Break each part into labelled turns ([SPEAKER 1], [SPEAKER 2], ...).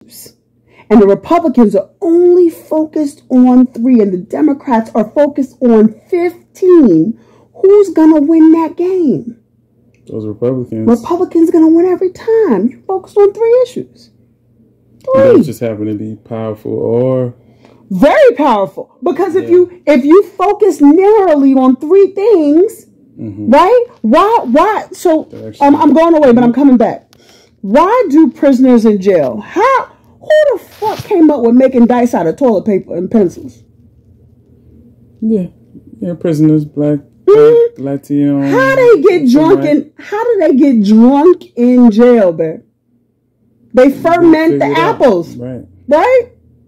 [SPEAKER 1] issues. And the Republicans are only focused on 3, and the Democrats are focused on 15. Who's going to win that game?
[SPEAKER 2] Those Republicans.
[SPEAKER 1] Republicans going to win every time. You focus on 3 issues. 3.
[SPEAKER 2] Those just happen to be powerful or
[SPEAKER 1] very powerful. Because if you focus narrowly on 3 things, right? Why? So I'm going away, but I'm coming back. Why do prisoners in jail? Who the fuck came up with making dice out of toilet paper and pencils?
[SPEAKER 2] Yeah, prisoners, black, Latino.
[SPEAKER 1] How they get drunk how do they get drunk in jail, babe? They ferment the apples, right?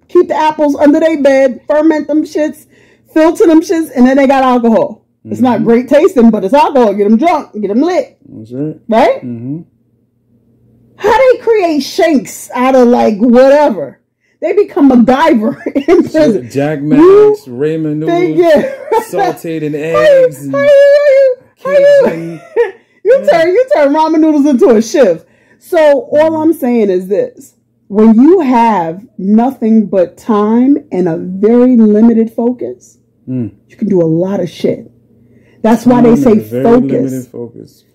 [SPEAKER 1] Keep the apples under their bed, ferment them shits, filter them shits, and then they got alcohol. It's not great tasting, but it's alcohol. Get them drunk, get them lit.
[SPEAKER 2] That's right.
[SPEAKER 1] Right? How they create shanks out of like whatever? They become MacGyver in prison.
[SPEAKER 2] Jack Max, Ramen noodles, sauteed in eggs.
[SPEAKER 1] You turn ramen noodles into a shift. So all I'm saying is this. When you have nothing but time and a very limited focus, you can do a lot of shit. That's why they say focus.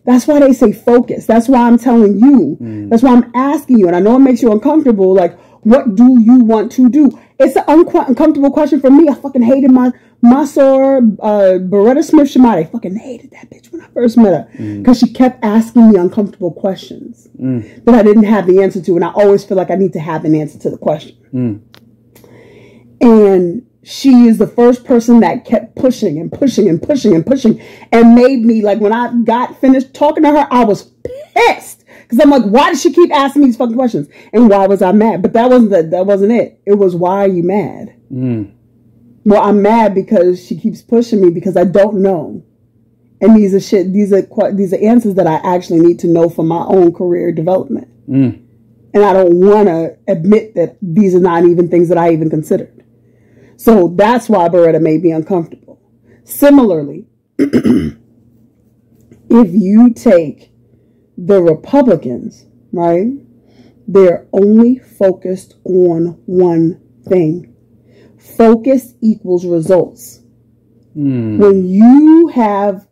[SPEAKER 1] That's why they say focus. That's why I'm telling you. That's why I'm asking you. And I know it makes you uncomfortable. Like, what do you want to do? It's an uncomfortable question for me. I fucking hated my Beretta Smith Schmidt. I fucking hated that bitch when I first met her. Because she kept asking me uncomfortable questions that I didn't have the answer to. And I always feel like I need to have an answer to the question. And she is the first person that kept pushing and pushing and pushing and pushing and made me, like, when I got finished talking to her, I was pissed. Because I'm like, why does she keep asking me these fucking questions? And why was I mad? But that wasn't it. It was, why are you mad? Well, I'm mad because she keeps pushing me because I don't know. And these are answers that I actually need to know for my own career development. And I don't want to admit that these are not even things that I even considered. So that's why Beretta made me uncomfortable. Similarly, if you take the Republicans, right, they're only focused on one thing. Focus equals results. When you have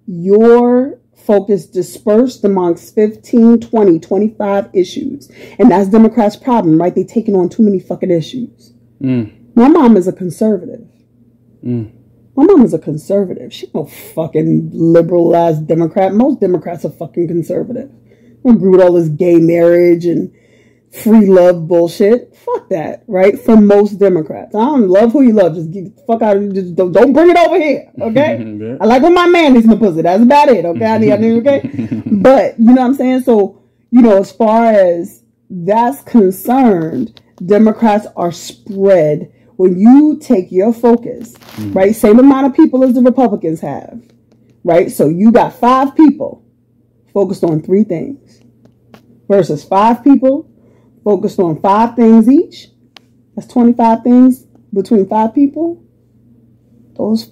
[SPEAKER 1] your focus dispersed amongst 15, 20, 25 issues, and that's Democrats' problem, right? They're taking on too many fucking issues. My mom is a conservative. My mom is a conservative. She's no fucking liberal ass Democrat. Most Democrats are fucking conservative. I agree with all this gay marriage and free love bullshit. Fuck that, right? For most Democrats. I don't love who you love. Just get the fuck out of it. Just don't bring it over here, okay? I like when my man is in the pussy. That's about it, okay? I need, okay? But, you know what I'm saying? So, you know, as far as that's concerned, Democrats are spread. When you take your focus, right, same amount of people as the Republicans have, right? So you got 5 people focused on 3 things versus 5 people focused on 5 things each. That's 25 things between 5 people. Those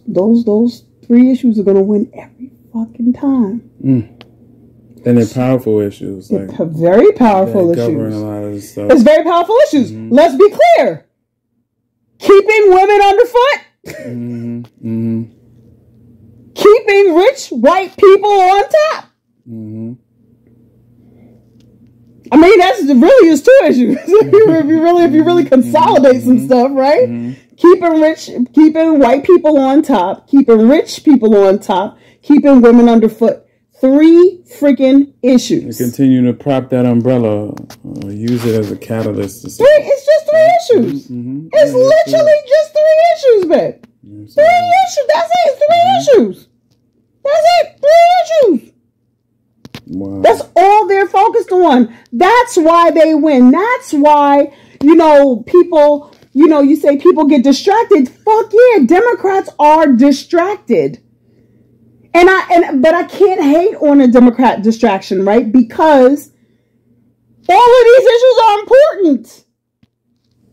[SPEAKER 1] 3 issues are going to win every fucking time.
[SPEAKER 2] And they're powerful issues.
[SPEAKER 1] Like, very powerful issues.
[SPEAKER 2] Govern a lot of stuff.
[SPEAKER 1] It's very powerful issues. Let's be clear. Keeping women underfoot. Keeping rich white people on top. I mean, that's really is 2 issues. if you really consolidate some stuff, right? Keeping white people on top, keeping rich people on top, keeping women underfoot. 3 freaking issues.
[SPEAKER 2] And continue to prop that umbrella, use it as a catalyst.
[SPEAKER 1] It's just 3 issues. It's literally just 3 issues, babe. 3 issues. That's it. 3 issues. That's it. 3 issues.
[SPEAKER 2] Wow.
[SPEAKER 1] That's all they're focused on. That's why they win. That's why, you know, people, you know, you say people get distracted. Fuck yeah, Democrats are distracted. But I can't hate on a Democrat distraction, right? Because all of these issues are important.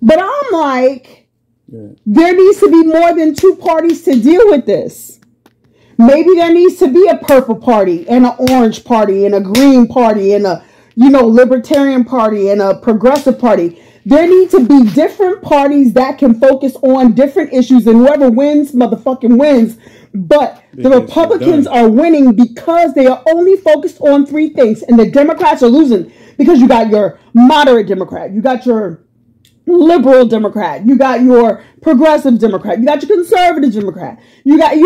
[SPEAKER 1] But I'm like, there needs to be more than 2 parties to deal with this. Maybe there needs to be a purple party and an orange party and a green party and a, you know, libertarian party and a progressive party. There need to be different parties that can focus on different issues, and whoever wins, motherfucking wins. But the Republicans are winning because they are only focused on 3 things, and the Democrats are losing because you got your moderate Democrat, you got your liberal Democrat, you got your progressive Democrat, you got your conservative Democrat, you got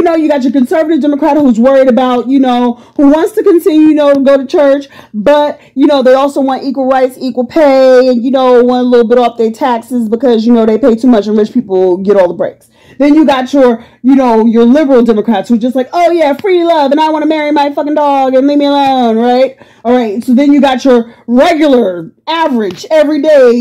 [SPEAKER 1] your conservative Democrat who's worried about, who wants to continue, to go to church, but, they also want equal rights, equal pay, and, want a little bit off their taxes because, they pay too much and rich people get all the breaks. Then you got your liberal Democrats who are just like, oh yeah, free love, and I want to marry my fucking dog and leave me alone, right? All right. So then you got your regular, average, everyday,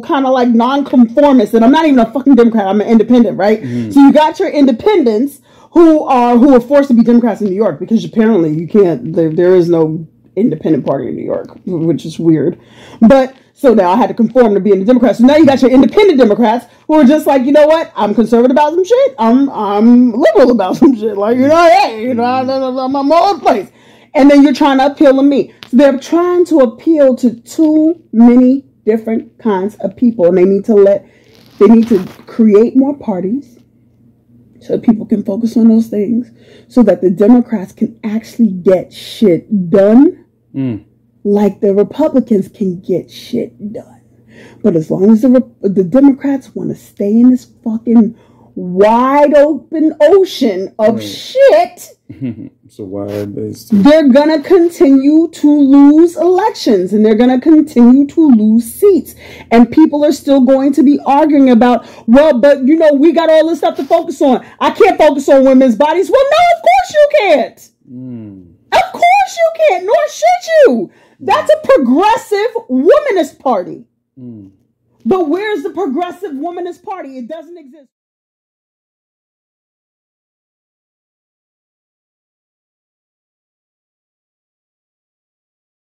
[SPEAKER 1] kind of like nonconformist. And I'm not even a fucking Democrat. I'm an independent, right? Mm-hmm. So you got your independents who are forced to be Democrats in New York because apparently you can't. There is no independent party in New York, which is weird. But so now I had to conform to being a Democrat. So now you got your independent Democrats who are just like, you know what? I'm conservative about some shit. I'm liberal about some shit. Like, hey, I'm all over the place. And then you're trying to appeal to me. So they're trying to appeal to too many different kinds of people. And they need to create more parties so people can focus on those things so that the Democrats can actually get shit done. Like the Republicans can get shit done. But as long as the Democrats want to stay in this fucking wide open ocean of shit,
[SPEAKER 2] it's a wide base.
[SPEAKER 1] They're going to continue to lose elections and they're going to continue to lose seats. And people are still going to be arguing about, well, but we got all this stuff to focus on. I can't focus on women's bodies. Well, no, of course you can't. Of course you can't, nor should you. That's a progressive womanist party. But where's the progressive womanist party? It doesn't exist.